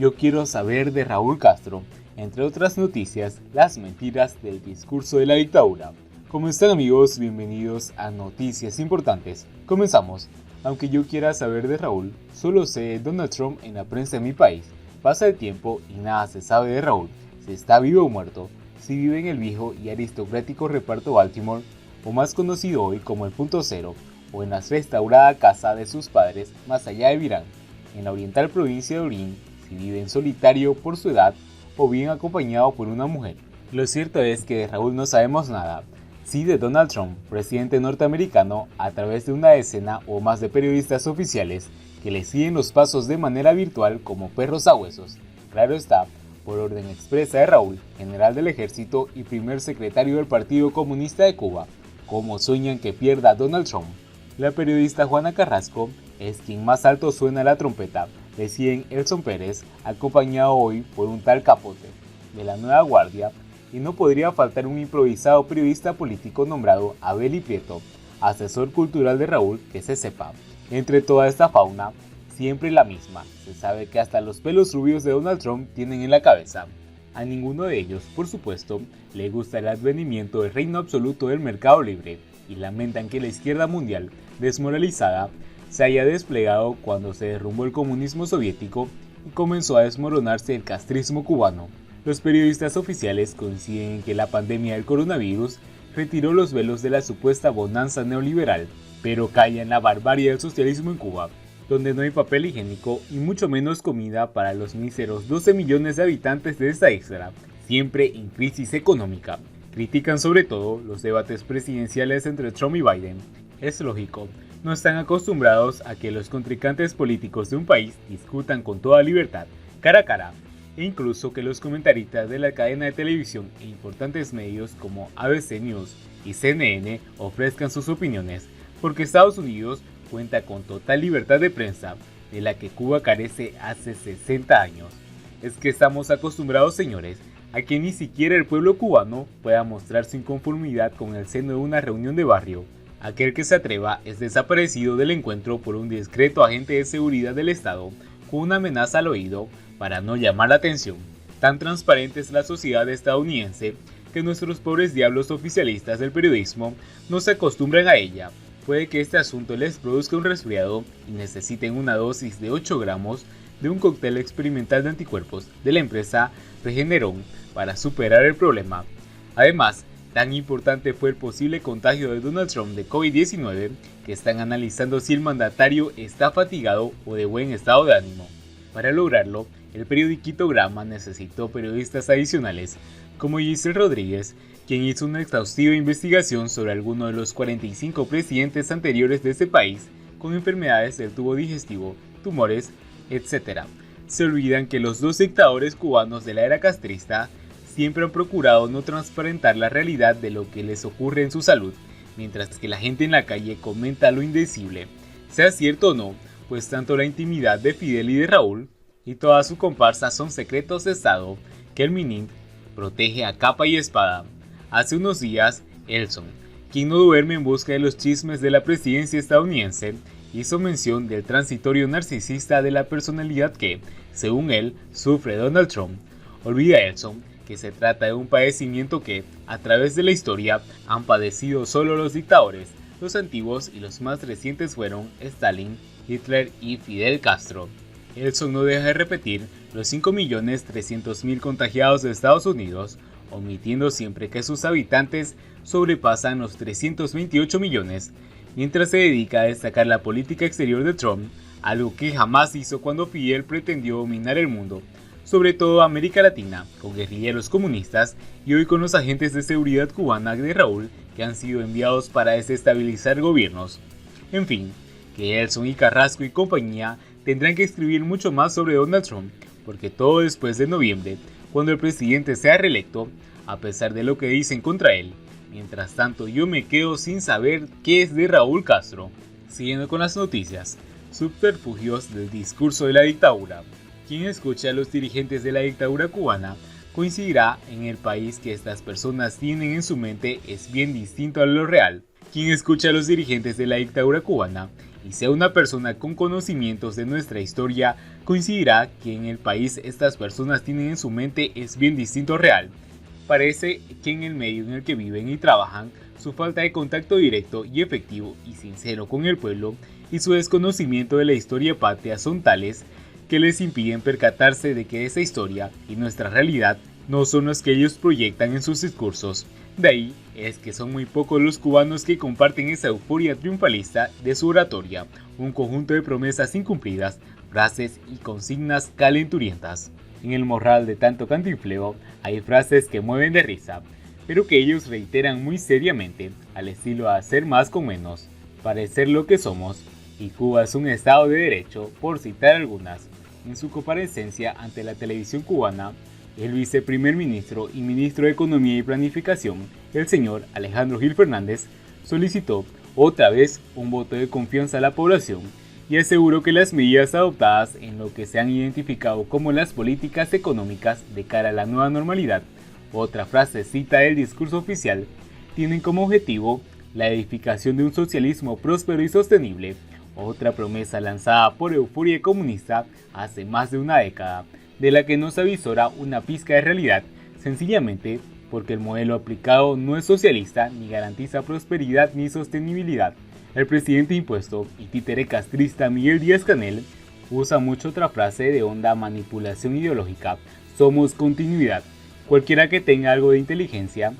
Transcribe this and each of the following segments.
Yo quiero saber de Raúl Castro, entre otras noticias, las mentiras del discurso de la dictadura. ¿Cómo están amigos? Bienvenidos a Noticias Importantes. Comenzamos. Aunque yo quiera saber de Raúl, solo sé de Donald Trump en la prensa de mi país. Pasa el tiempo y nada se sabe de Raúl, si está vivo o muerto, si vive en el viejo y aristocrático reparto Baltimore, o más conocido hoy como el Punto Cero, o en la restaurada casa de sus padres más allá de Virán, en la oriental provincia de Orín, si vive en solitario por su edad o bien acompañado por una mujer. Lo cierto es que de Raúl no sabemos nada, sí de Donald Trump, presidente norteamericano, a través de una decena o más de periodistas oficiales que le siguen los pasos de manera virtual como perros a huesos. Claro está, por orden expresa de Raúl, general del ejército y primer secretario del Partido Comunista de Cuba, como sueñan que pierda Donald Trump. La periodista Juana Carrasco es quien más alto suena la trompeta, deciden Elson Pérez, acompañado hoy por un tal Capote, de la Nueva Guardia, y no podría faltar un improvisado periodista político nombrado Abel Prieto, asesor cultural de Raúl, que se sepa. Entre toda esta fauna, siempre la misma, se sabe que hasta los pelos rubios de Donald Trump tienen en la cabeza. A ninguno de ellos, por supuesto, le gusta el advenimiento del reino absoluto del mercado libre, y lamentan que la izquierda mundial, desmoralizada, se haya desplegado cuando se derrumbó el comunismo soviético y comenzó a desmoronarse el castrismo cubano. Los periodistas oficiales coinciden en que la pandemia del coronavirus retiró los velos de la supuesta bonanza neoliberal, pero calla en la barbarie del socialismo en Cuba, donde no hay papel higiénico y mucho menos comida para los míseros 12 millones de habitantes de esta isla, siempre en crisis económica. Critican sobre todo los debates presidenciales entre Trump y Biden. Es lógico, no están acostumbrados a que los contrincantes políticos de un país discutan con toda libertad, cara a cara, e incluso que los comentaristas de la cadena de televisión e importantes medios como ABC News y CNN ofrezcan sus opiniones, porque Estados Unidos cuenta con total libertad de prensa, de la que Cuba carece hace 60 años. Es que estamos acostumbrados, señores, a que ni siquiera el pueblo cubano pueda mostrar su inconformidad con el seno de una reunión de barrio. Aquel que se atreva es desaparecido del encuentro por un discreto agente de seguridad del Estado con una amenaza al oído para no llamar la atención. Tan transparente es la sociedad estadounidense que nuestros pobres diablos oficialistas del periodismo no se acostumbran a ella. Puede que este asunto les produzca un resfriado y necesiten una dosis de 8 gramos de un cóctel experimental de anticuerpos de la empresa Regeneron para superar el problema. Además, tan importante fue el posible contagio de Donald Trump de COVID-19 que están analizando si el mandatario está fatigado o de buen estado de ánimo. Para lograrlo, el periodiquito Grama necesitó periodistas adicionales, como Giselle Rodríguez, quien hizo una exhaustiva investigación sobre algunos de los 45 presidentes anteriores de ese país con enfermedades del tubo digestivo, tumores, etc. Se olvidan que los dos dictadores cubanos de la era castrista siempre han procurado no transparentar la realidad de lo que les ocurre en su salud, mientras que la gente en la calle comenta lo indecible. Sea cierto o no, pues tanto la intimidad de Fidel y de Raúl y toda su comparsa son secretos de Estado que el MININT protege a capa y espada. Hace unos días, Elson, quien no duerme en busca de los chismes de la presidencia estadounidense, hizo mención del transitorio narcisista de la personalidad que, según él, sufre Donald Trump. Olvida Elson que se trata de un padecimiento que, a través de la historia, han padecido solo los dictadores. Los antiguos y los más recientes fueron Stalin, Hitler y Fidel Castro. Elson no deja de repetir los 5.300.000 contagiados de Estados Unidos, omitiendo siempre que sus habitantes sobrepasan los 328 millones, mientras se dedica a destacar la política exterior de Trump, algo que jamás hizo cuando Fidel pretendió dominar el mundo, sobre todo América Latina, con guerrilleros comunistas y hoy con los agentes de seguridad cubana de Raúl que han sido enviados para desestabilizar gobiernos. En fin, que Elson y Carrasco y compañía tendrán que escribir mucho más sobre Donald Trump, porque todo después de noviembre, cuando el presidente sea reelecto, a pesar de lo que dicen contra él. Mientras tanto, yo me quedo sin saber qué es de Raúl Castro. Siguiendo con las noticias, subterfugios del discurso de la dictadura. Quien escucha a los dirigentes de la dictadura cubana coincidirá en el país que estas personas tienen en su mente es bien distinto a lo real. Quien escucha a los dirigentes de la dictadura cubana y sea una persona con conocimientos de nuestra historia, coincidirá que en el país estas personas tienen en su mente es bien distinto real. Parece que en el medio en el que viven y trabajan, su falta de contacto directo y efectivo y sincero con el pueblo y su desconocimiento de la historia patria son tales que les impiden percatarse de que esa historia y nuestra realidad no son las que ellos proyectan en sus discursos. De ahí es que son muy pocos los cubanos que comparten esa euforia triunfalista de su oratoria, un conjunto de promesas incumplidas, frases y consignas calenturientas. En el morral de tanto cantinfleo hay frases que mueven de risa, pero que ellos reiteran muy seriamente, al estilo de hacer más con menos, parecer lo que somos, y Cuba es un estado de derecho, por citar algunas. En su comparecencia ante la televisión cubana, el viceprimer ministro y ministro de Economía y Planificación, el señor Alejandro Gil Fernández, solicitó otra vez un voto de confianza a la población y aseguró que las medidas adoptadas en lo que se han identificado como las políticas económicas de cara a la nueva normalidad, otra frasecita del discurso oficial, tienen como objetivo la edificación de un socialismo próspero y sostenible, otra promesa lanzada por Euforia Comunista hace más de una década, de la que nos avisora una pizca de realidad, sencillamente porque el modelo aplicado no es socialista ni garantiza prosperidad ni sostenibilidad. El presidente impuesto y títere castrista Miguel Díaz-Canel usa mucho otra frase de honda manipulación ideológica: somos continuidad. Cualquiera que tenga algo de inteligencia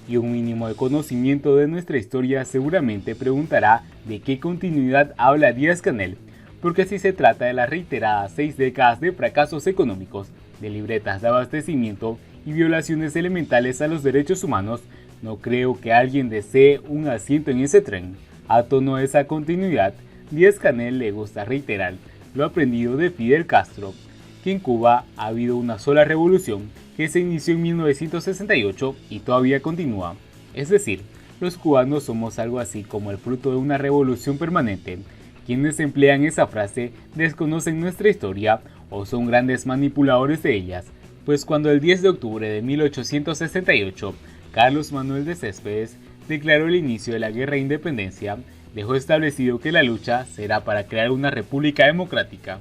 y un mínimo de conocimiento de nuestra historia seguramente preguntará de qué continuidad habla Díaz-Canel, porque si se trata de las reiteradas 6 décadas de fracasos económicos, de libretas de abastecimiento y violaciones elementales a los derechos humanos, no creo que alguien desee un asiento en ese tren. A tono de esa continuidad, Díaz-Canel le gusta reiterar lo aprendido de Fidel Castro, que en Cuba ha habido una sola revolución que se inició en 1968 y todavía continúa. Es decir, los cubanos somos algo así como el fruto de una revolución permanente. Quienes emplean esa frase desconocen nuestra historia o son grandes manipuladores de ellas, pues cuando el 10 de octubre de 1868 Carlos Manuel de Céspedes declaró el inicio de la Guerra de Independencia, dejó establecido que la lucha será para crear una república democrática,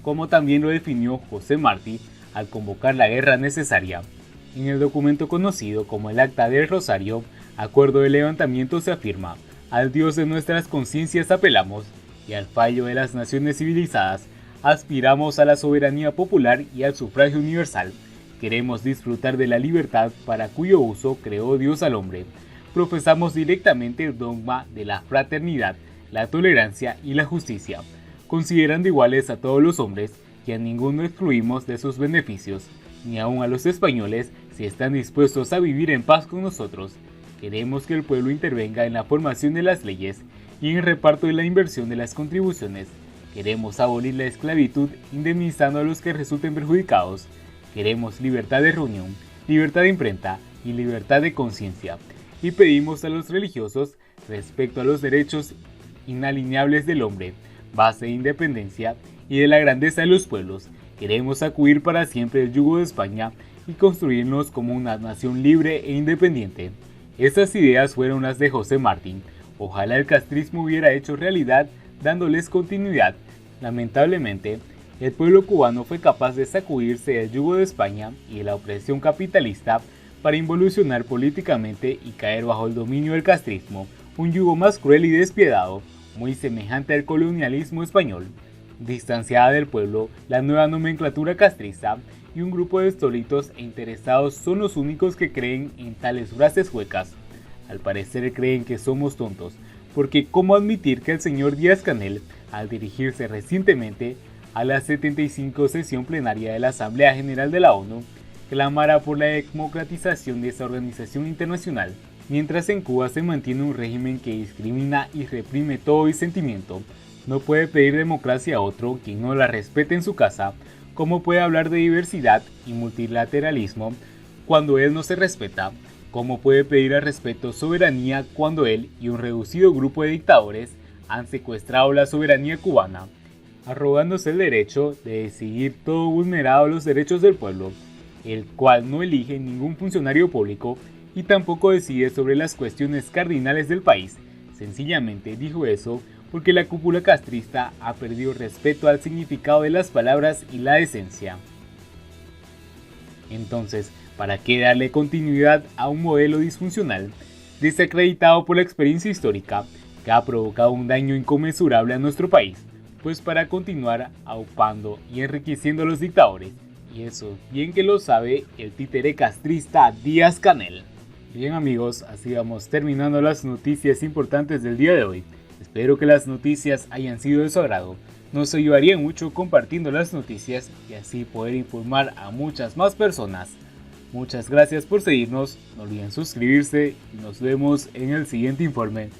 como también lo definió José Martí al convocar la guerra necesaria. En el documento conocido como el Acta del Rosario, acuerdo de levantamiento, se afirma: al Dios de nuestras conciencias apelamos y al fallo de las naciones civilizadas aspiramos a la soberanía popular y al sufragio universal. Queremos disfrutar de la libertad para cuyo uso creó Dios al hombre. Profesamos directamente el dogma de la fraternidad, la tolerancia y la justicia, considerando iguales a todos los hombres, que a ninguno excluimos de sus beneficios, ni aun a los españoles si están dispuestos a vivir en paz con nosotros. Queremos que el pueblo intervenga en la formación de las leyes y en el reparto de la inversión de las contribuciones. Queremos abolir la esclavitud indemnizando a los que resulten perjudicados. Queremos libertad de reunión, libertad de imprenta y libertad de conciencia. Y pedimos a los religiosos respecto a los derechos inalienables del hombre, base de independencia y de la grandeza de los pueblos. Queremos sacudir para siempre el yugo de España y construirnos como una nación libre e independiente. Estas ideas fueron las de José Martí. Ojalá el castrismo hubiera hecho realidad dándoles continuidad. Lamentablemente, el pueblo cubano fue capaz de sacudirse del yugo de España y de la opresión capitalista para involucionar políticamente y caer bajo el dominio del castrismo, un yugo más cruel y despiadado, muy semejante al colonialismo español. Distanciada del pueblo, la nueva nomenclatura castrista y un grupo de estolitos e interesados son los únicos que creen en tales frases huecas. Al parecer creen que somos tontos, porque ¿cómo admitir que el señor Díaz-Canel, al dirigirse recientemente a la 75 sesión plenaria de la Asamblea General de la ONU, clamara por la democratización de esa organización internacional, mientras en Cuba se mantiene un régimen que discrimina y reprime todo disentimiento? No puede pedir democracia a otro quien no la respete en su casa. ¿Cómo puede hablar de diversidad y multilateralismo cuando él no se respeta? ¿Cómo puede pedir al respeto soberanía cuando él y un reducido grupo de dictadores han secuestrado la soberanía cubana, arrogándose el derecho de decidir todo vulnerado los derechos del pueblo, el cual no elige ningún funcionario público y tampoco decide sobre las cuestiones cardinales del país? Sencillamente dijo eso porque la cúpula castrista ha perdido respeto al significado de las palabras y la esencia. Entonces, ¿para qué darle continuidad a un modelo disfuncional, desacreditado por la experiencia histórica, que ha provocado un daño inconmensurable a nuestro país? Pues para continuar aupando y enriqueciendo a los dictadores, y eso bien que lo sabe el títere castrista Díaz-Canel. Bien amigos, así vamos terminando las noticias importantes del día de hoy. Espero que las noticias hayan sido de su agrado. Nos ayudaría mucho compartiendo las noticias y así poder informar a muchas más personas. Muchas gracias por seguirnos, no olviden suscribirse y nos vemos en el siguiente informe.